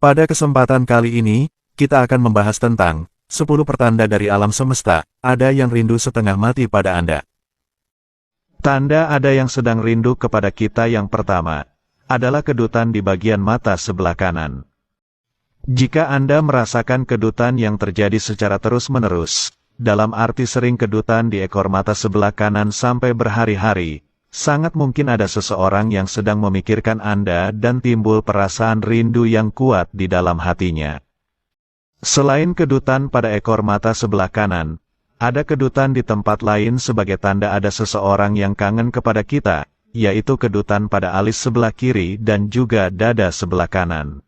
Pada kesempatan kali ini, kita akan membahas tentang 10 pertanda dari alam semesta. Ada yang rindu setengah mati pada Anda. Tanda ada yang sedang rindu kepada kita yang pertama adalah kedutan di bagian mata sebelah kanan. Jika Anda merasakan kedutan yang terjadi secara terus-menerus, dalam arti sering kedutan di ekor mata sebelah kanan sampai berhari-hari, sangat mungkin ada seseorang yang sedang memikirkan Anda dan timbul perasaan rindu yang kuat di dalam hatinya. Selain kedutan pada ekor mata sebelah kanan, ada kedutan di tempat lain sebagai tanda ada seseorang yang kangen kepada kita, yaitu kedutan pada alis sebelah kiri dan juga dada sebelah kanan.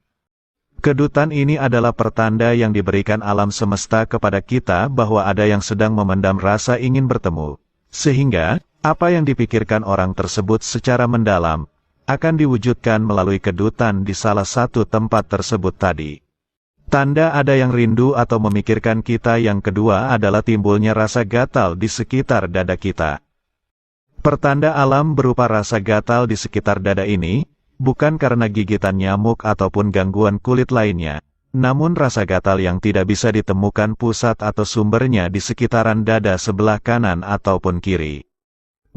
Kedutan ini adalah pertanda yang diberikan alam semesta kepada kita bahwa ada yang sedang memendam rasa ingin bertemu, sehingga apa yang dipikirkan orang tersebut secara mendalam akan diwujudkan melalui kedutan di salah satu tempat tersebut tadi. Tanda ada yang rindu atau memikirkan kita yang kedua adalah timbulnya rasa gatal di sekitar dada kita. Pertanda alam berupa rasa gatal di sekitar dada ini bukan karena gigitan nyamuk ataupun gangguan kulit lainnya, namun rasa gatal yang tidak bisa ditemukan pusat atau sumbernya di sekitaran dada sebelah kanan ataupun kiri.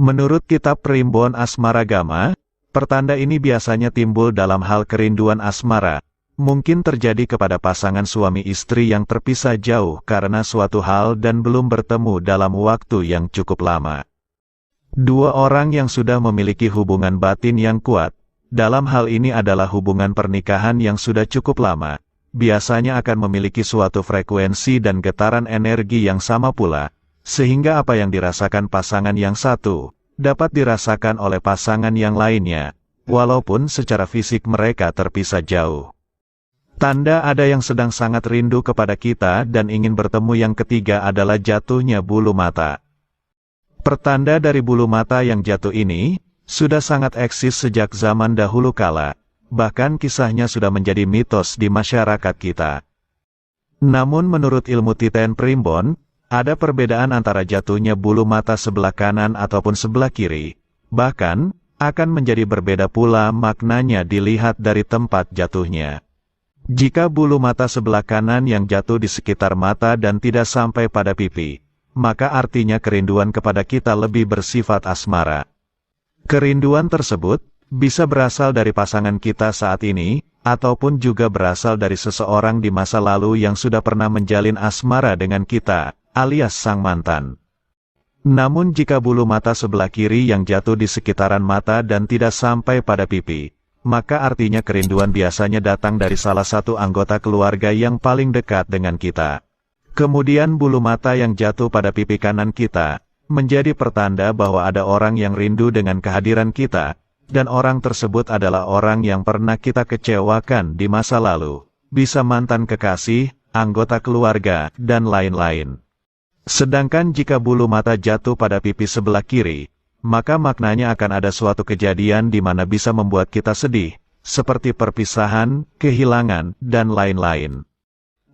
Menurut kitab Primbon Asmaragama, pertanda ini biasanya timbul dalam hal kerinduan asmara, mungkin terjadi kepada pasangan suami istri yang terpisah jauh karena suatu hal dan belum bertemu dalam waktu yang cukup lama. Dua orang yang sudah memiliki hubungan batin yang kuat, dalam hal ini adalah hubungan pernikahan yang sudah cukup lama, biasanya akan memiliki suatu frekuensi dan getaran energi yang sama pula, sehingga apa yang dirasakan pasangan yang satu, dapat dirasakan oleh pasangan yang lainnya, walaupun secara fisik mereka terpisah jauh. Tanda ada yang sedang sangat rindu kepada kita dan ingin bertemu yang ketiga adalah jatuhnya bulu mata. Pertanda dari bulu mata yang jatuh ini, sudah sangat eksis sejak zaman dahulu kala, bahkan kisahnya sudah menjadi mitos di masyarakat kita. Namun menurut ilmu Titen Primbon, ada perbedaan antara jatuhnya bulu mata sebelah kanan ataupun sebelah kiri, bahkan akan menjadi berbeda pula maknanya dilihat dari tempat jatuhnya. Jika bulu mata sebelah kanan yang jatuh di sekitar mata dan tidak sampai pada pipi, maka artinya kerinduan kepada kita lebih bersifat asmara. Kerinduan tersebut bisa berasal dari pasangan kita saat ini, ataupun juga berasal dari seseorang di masa lalu yang sudah pernah menjalin asmara dengan kita, alias sang mantan. Namun jika bulu mata sebelah kiri yang jatuh di sekitaran mata dan tidak sampai pada pipi, maka artinya kerinduan biasanya datang dari salah satu anggota keluarga yang paling dekat dengan kita. Kemudian bulu mata yang jatuh pada pipi kanan kita, menjadi pertanda bahwa ada orang yang rindu dengan kehadiran kita, dan orang tersebut adalah orang yang pernah kita kecewakan di masa lalu, bisa mantan kekasih, anggota keluarga, dan lain-lain. Sedangkan jika bulu mata jatuh pada pipi sebelah kiri, maka maknanya akan ada suatu kejadian di mana bisa membuat kita sedih, seperti perpisahan, kehilangan, dan lain-lain.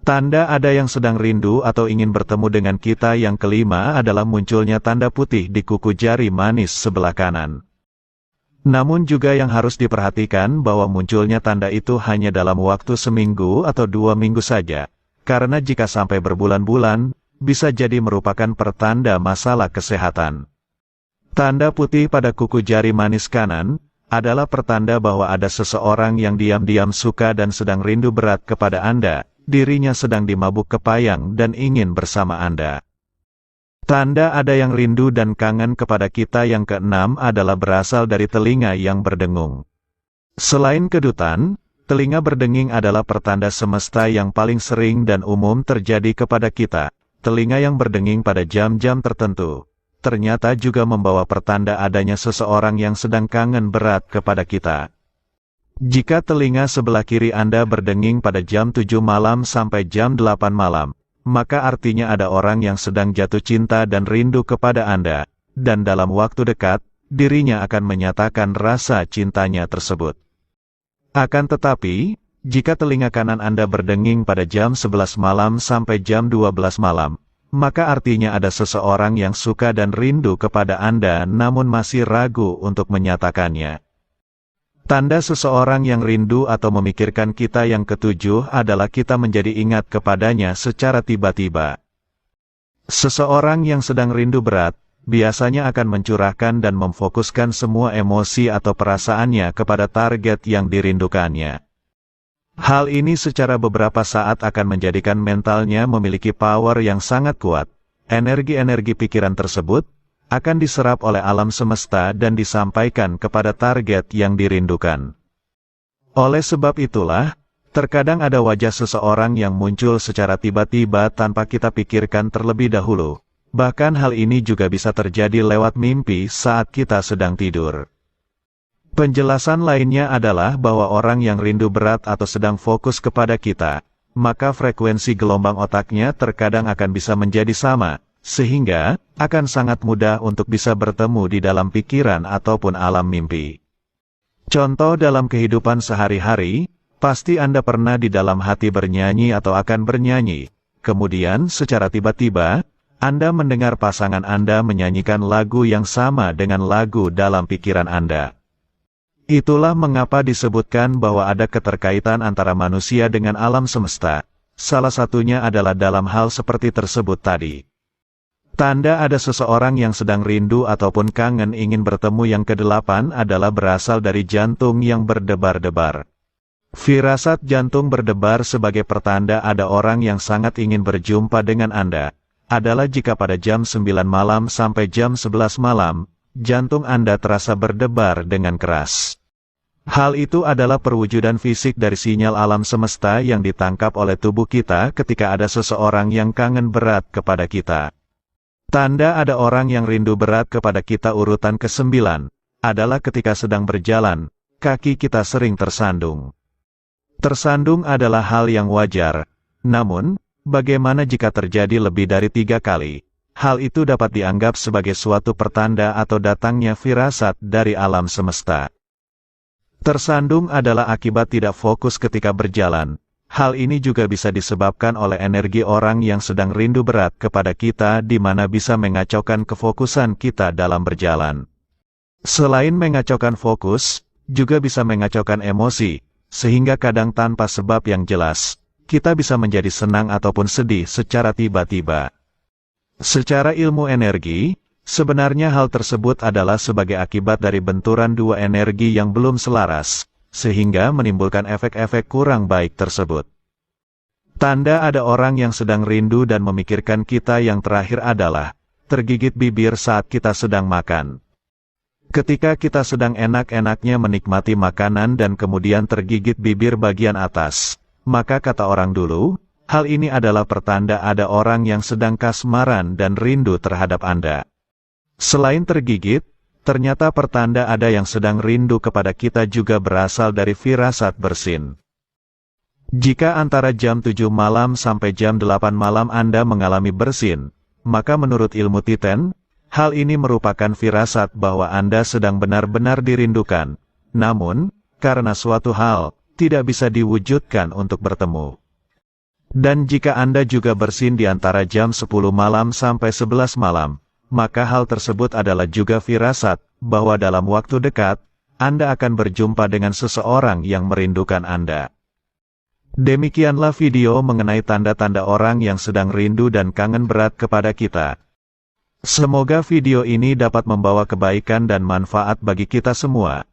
Tanda ada yang sedang rindu atau ingin bertemu dengan kita yang kelima adalah munculnya tanda putih di kuku jari manis sebelah kanan. Namun juga yang harus diperhatikan bahwa munculnya tanda itu hanya dalam waktu seminggu atau 2 minggu saja, karena jika sampai berbulan-bulan, bisa jadi merupakan pertanda masalah kesehatan. Tanda putih pada kuku jari manis kanan adalah pertanda bahwa ada seseorang yang diam-diam suka dan sedang rindu berat kepada Anda, dirinya sedang dimabuk kepayang dan ingin bersama Anda. Tanda ada yang rindu dan kangen kepada kita yang keenam adalah berasal dari telinga yang berdengung. Selain kedutan, telinga berdenging adalah pertanda semesta yang paling sering dan umum terjadi kepada kita. Telinga yang berdenging pada jam-jam tertentu ternyata juga membawa pertanda adanya seseorang yang sedang kangen berat kepada kita. Jika telinga sebelah kiri Anda berdenging pada jam 7 malam sampai jam 8 malam, maka artinya ada orang yang sedang jatuh cinta dan rindu kepada Anda, dan dalam waktu dekat, dirinya akan menyatakan rasa cintanya tersebut. Akan tetapi, jika telinga kanan Anda berdenging pada jam 11 malam sampai jam 12 malam, maka artinya ada seseorang yang suka dan rindu kepada Anda namun masih ragu untuk menyatakannya. Tanda seseorang yang rindu atau memikirkan kita yang ketujuh adalah kita menjadi ingat kepadanya secara tiba-tiba. Seseorang yang sedang rindu berat, biasanya akan mencurahkan dan memfokuskan semua emosi atau perasaannya kepada target yang dirindukannya. Hal ini secara beberapa saat akan menjadikan mentalnya memiliki power yang sangat kuat. Energi-energi pikiran tersebut akan diserap oleh alam semesta dan disampaikan kepada target yang dirindukan. Oleh sebab itulah, terkadang ada wajah seseorang yang muncul secara tiba-tiba tanpa kita pikirkan terlebih dahulu. Bahkan hal ini juga bisa terjadi lewat mimpi saat kita sedang tidur. Penjelasan lainnya adalah bahwa orang yang rindu berat atau sedang fokus kepada kita, maka frekuensi gelombang otaknya terkadang akan bisa menjadi sama, sehingga akan sangat mudah untuk bisa bertemu di dalam pikiran ataupun alam mimpi. Contoh dalam kehidupan sehari-hari, pasti Anda pernah di dalam hati bernyanyi atau akan bernyanyi. Kemudian secara tiba-tiba, Anda mendengar pasangan Anda menyanyikan lagu yang sama dengan lagu dalam pikiran Anda. Itulah mengapa disebutkan bahwa ada keterkaitan antara manusia dengan alam semesta. Salah satunya adalah dalam hal seperti tersebut tadi. Tanda ada seseorang yang sedang rindu ataupun kangen ingin bertemu yang kedelapan adalah berasal dari jantung yang berdebar-debar. Firasat jantung berdebar sebagai pertanda ada orang yang sangat ingin berjumpa dengan Anda, adalah jika pada jam 9 malam sampai jam 11 malam, jantung Anda terasa berdebar dengan keras. Hal itu adalah perwujudan fisik dari sinyal alam semesta yang ditangkap oleh tubuh kita ketika ada seseorang yang kangen berat kepada kita. Tanda ada orang yang rindu berat kepada kita urutan ke-9, adalah ketika sedang berjalan, kaki kita sering tersandung. Tersandung adalah hal yang wajar, namun, bagaimana jika terjadi lebih dari 3 kali? Hal itu dapat dianggap sebagai suatu pertanda atau datangnya firasat dari alam semesta. Tersandung adalah akibat tidak fokus ketika berjalan. Hal ini juga bisa disebabkan oleh energi orang yang sedang rindu berat kepada kita di mana bisa mengacaukan kefokusan kita dalam berjalan. Selain mengacaukan fokus, juga bisa mengacaukan emosi, sehingga kadang tanpa sebab yang jelas, kita bisa menjadi senang ataupun sedih secara tiba-tiba. Secara ilmu energi, sebenarnya hal tersebut adalah sebagai akibat dari benturan dua energi yang belum selaras, sehingga menimbulkan efek-efek kurang baik tersebut. Tanda ada orang yang sedang rindu dan memikirkan kita yang terakhir adalah tergigit bibir saat kita sedang makan. Ketika kita sedang enak-enaknya menikmati makanan dan kemudian tergigit bibir bagian atas, maka kata orang dulu, hal ini adalah pertanda ada orang yang sedang kasmaran dan rindu terhadap Anda. Selain tergigit, ternyata pertanda ada yang sedang rindu kepada kita juga berasal dari firasat bersin. Jika antara jam 7 malam sampai jam 8 malam Anda mengalami bersin, maka menurut ilmu Titen, hal ini merupakan firasat bahwa Anda sedang benar-benar dirindukan. Namun, karena suatu hal, tidak bisa diwujudkan untuk bertemu. Dan jika Anda juga bersin di antara jam 10 malam sampai 11 malam, maka hal tersebut adalah juga firasat, bahwa dalam waktu dekat, Anda akan berjumpa dengan seseorang yang merindukan Anda. Demikianlah video mengenai tanda-tanda orang yang sedang rindu dan kangen berat kepada kita. Semoga video ini dapat membawa kebaikan dan manfaat bagi kita semua.